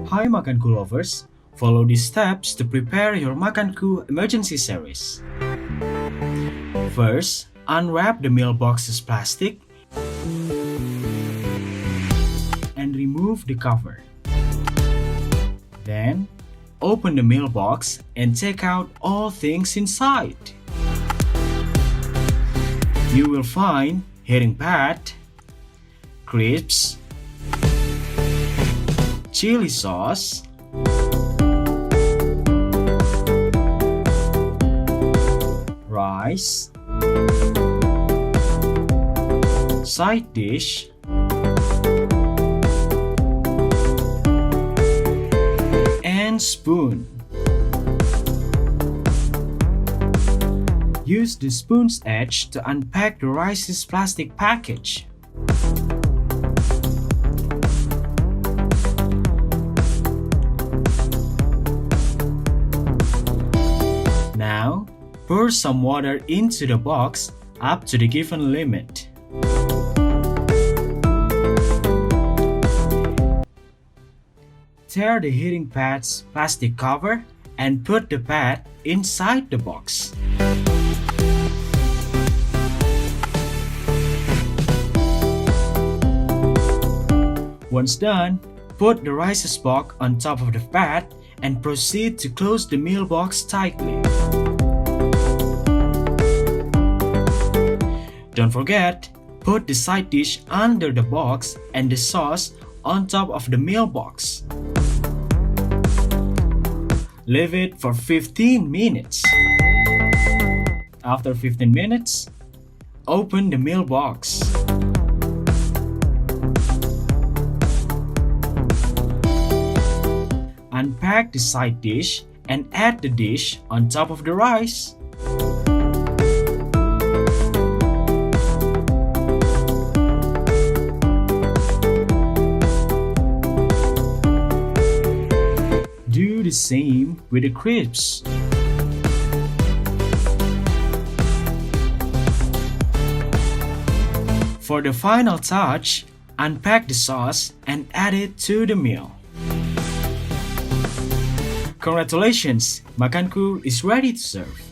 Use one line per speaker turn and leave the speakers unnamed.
Hi Makanku lovers, follow these steps to prepare your Makanku emergency series. First, unwrap the mailbox's plastic and remove the cover. Then, open the mailbox and take out all things inside. You will find heating pad, crisps, chili sauce, rice, side dish, and spoon. Use the spoon's edge to unpack the rice's plastic package. Now, pour some water into the box up to the given limit. Tear the heating pad's plastic cover and put the pad inside the box. Once done, put the rice block on top of the pad and proceed to close the mailbox tightly. Don't forget, put the side dish under the box and the sauce on top of the mailbox. Leave it for 15 minutes. After 15 minutes, open the mailbox. Unpack the side dish and add the dish on top of the rice. Do the same with the crisps. For the final touch, unpack the sauce and add it to the meal. Congratulations, Makanku is ready to serve.